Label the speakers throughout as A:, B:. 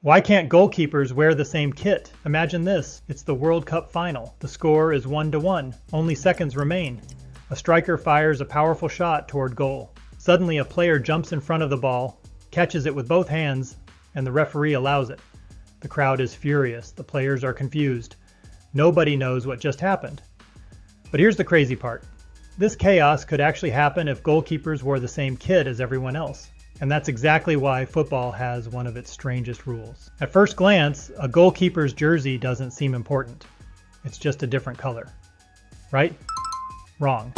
A: Why can't goalkeepers wear the same kit? Imagine this. It's the World Cup final. The score is 1-1. Only seconds remain. A striker fires a powerful shot toward goal. Suddenly a player jumps in front of the ball, catches it with both hands, and the referee allows it. The crowd is furious. The players are confused. Nobody knows what just happened. But here's the crazy part. This chaos could actually happen if goalkeepers wore the same kit as everyone else. And that's exactly why football has one of its strangest rules. At first glance, a goalkeeper's jersey doesn't seem important. It's just a different color. Right? Wrong.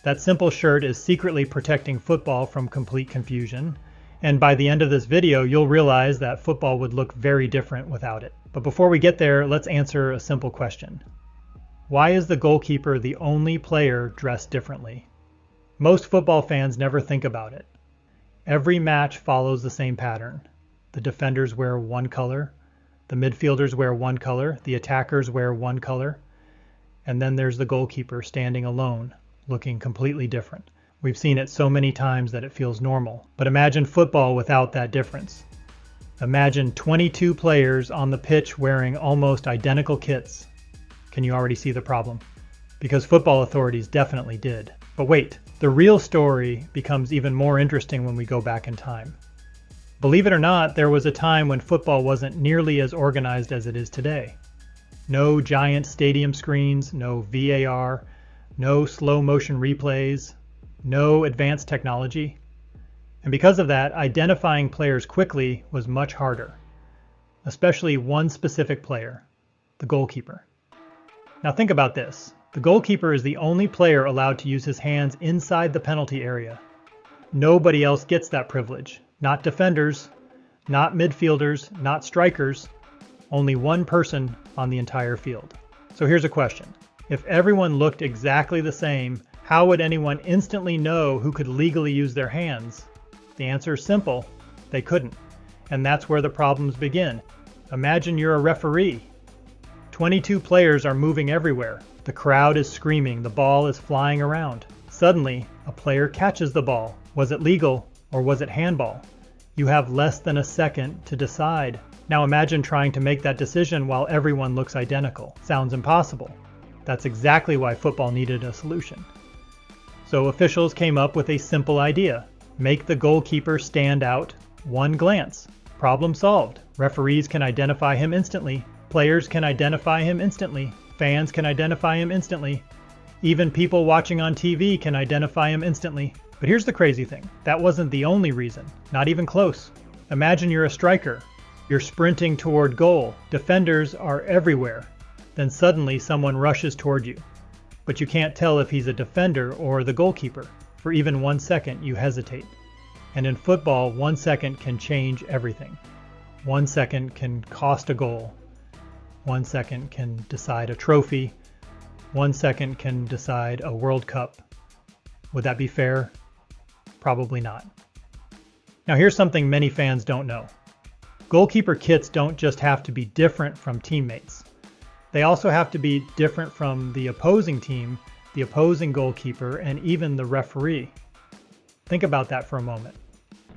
A: That simple shirt is secretly protecting football from complete confusion. And by the end of this video, you'll realize that football would look very different without it. But before we get there, let's answer a simple question. Why is the goalkeeper the only player dressed differently? Most football fans never think about it. Every match follows the same pattern. The defenders wear one color, the midfielders wear one color, the attackers wear one color, and then there's the goalkeeper standing alone, looking completely different. We've seen it so many times that it feels normal. But imagine football without that difference. Imagine 22 players on the pitch wearing almost identical kits. Can you already see the problem? Because football authorities definitely did. But wait, the real story becomes even more interesting when we go back in time. Believe it or not, there was a time when football wasn't nearly as organized as it is today. No giant stadium screens, no VAR, no slow motion replays, no advanced technology. And because of that, identifying players quickly was much harder, especially one specific player, the goalkeeper. Now think about this. The goalkeeper is the only player allowed to use his hands inside the penalty area. Nobody else gets that privilege. Not defenders, not midfielders, not strikers. Only one person on the entire field. So here's a question. If everyone looked exactly the same, how would anyone instantly know who could legally use their hands? The answer is simple. They couldn't. And that's where the problems begin. Imagine you're a referee. 22 players are moving everywhere. The crowd is screaming. The ball is flying around. Suddenly, a player catches the ball. Was it legal or was it handball? You have less than a second to decide. Now imagine trying to make that decision while everyone looks identical. Sounds impossible. That's exactly why football needed a solution. So officials came up with a simple idea. Make the goalkeeper stand out one glance. Problem solved. Referees can identify him instantly. Players can identify him instantly. Fans can identify him instantly. Even people watching on TV can identify him instantly. But here's the crazy thing. That wasn't the only reason. Not even close. Imagine you're a striker. You're sprinting toward goal. Defenders are everywhere. Then suddenly someone rushes toward you. But you can't tell if he's a defender or the goalkeeper. For even 1 second, you hesitate. And in football, 1 second can change everything. 1 second can cost a goal. 1 second can decide a trophy. 1 second can decide a World Cup. Would that be fair? Probably not. Now here's something many fans don't know. Goalkeeper kits don't just have to be different from teammates. They also have to be different from the opposing team, the opposing goalkeeper, and even the referee. Think about that for a moment.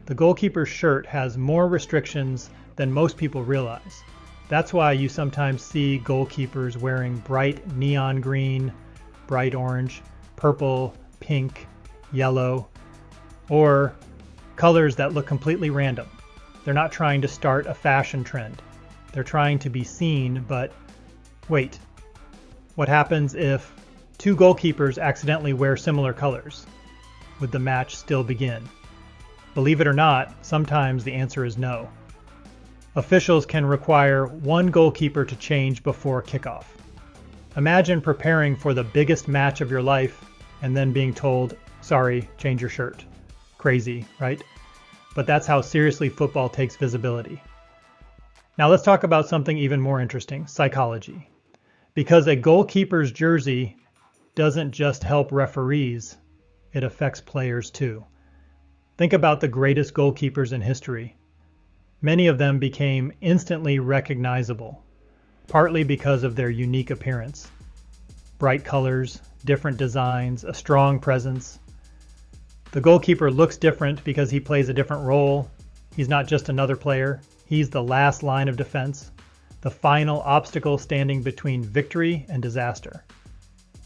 A: The goalkeeper's shirt has more restrictions than most people realize. That's why you sometimes see goalkeepers wearing bright neon green, bright orange, purple, pink, yellow, or colors that look completely random. They're not trying to start a fashion trend. They're trying to be seen, but wait. What happens if two goalkeepers accidentally wear similar colors? Would the match still begin? Believe it or not, sometimes the answer is no. Officials can require one goalkeeper to change before kickoff. Imagine preparing for the biggest match of your life and then being told, sorry, change your shirt. Crazy, right? But that's how seriously football takes visibility. Now let's talk about something even more interesting, psychology. Because a goalkeeper's jersey doesn't just help referees, it affects players too. Think about the greatest goalkeepers in history. Many of them became instantly recognizable, partly because of their unique appearance. Bright colors, different designs, a strong presence. The goalkeeper looks different because he plays a different role. He's not just another player. He's the last line of defense, the final obstacle standing between victory and disaster.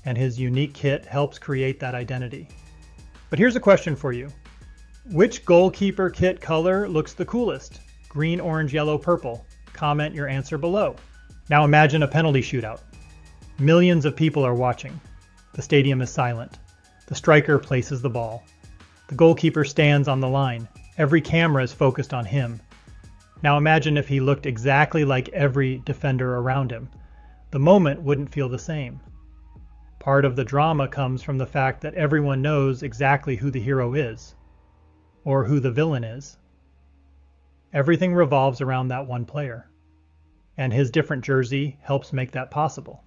A: And his unique kit helps create that identity. But here's a question for you. Which goalkeeper kit color looks the coolest? Green, orange, yellow, purple. Comment your answer below. Now imagine a penalty shootout. Millions of people are watching. The stadium is silent. The striker places the ball. The goalkeeper stands on the line. Every camera is focused on him. Now imagine if he looked exactly like every defender around him. The moment wouldn't feel the same. Part of the drama comes from the fact that everyone knows exactly who the hero is, or who the villain is. Everything revolves around that one player, and his different jersey helps make that possible.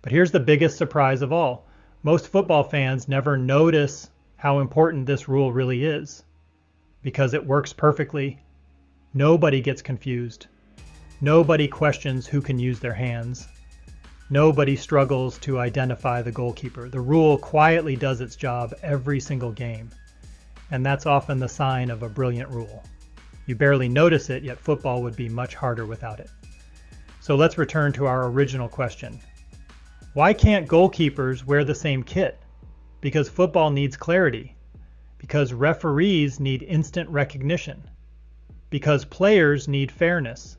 A: But here's the biggest surprise of all. Most football fans never notice how important this rule really is, because it works perfectly. Nobody gets confused. Nobody questions who can use their hands. Nobody struggles to identify the goalkeeper. The rule quietly does its job every single game, and that's often the sign of a brilliant rule. You barely notice it, yet football would be much harder without it. So let's return to our original question. Why can't goalkeepers wear the same kit? Because football needs clarity. Because referees need instant recognition. Because players need fairness.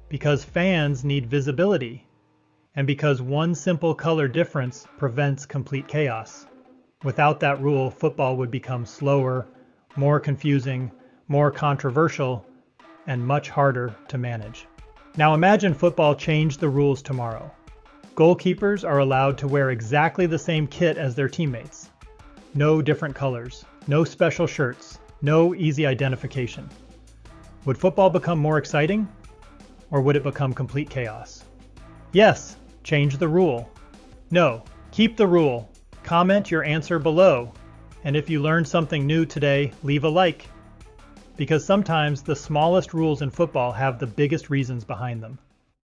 A: Because fans need visibility. And because one simple color difference prevents complete chaos. Without that rule, football would become slower, more confusing, more controversial, and much harder to manage. Now imagine football changed the rules tomorrow. Goalkeepers are allowed to wear exactly the same kit as their teammates. No different colors, no special shirts, no easy identification. Would football become more exciting? Or would it become complete chaos? Yes, change the rule. No, keep the rule. Comment your answer below. And if you learned something new today, leave a like. Because sometimes the smallest rules in football have the biggest reasons behind them.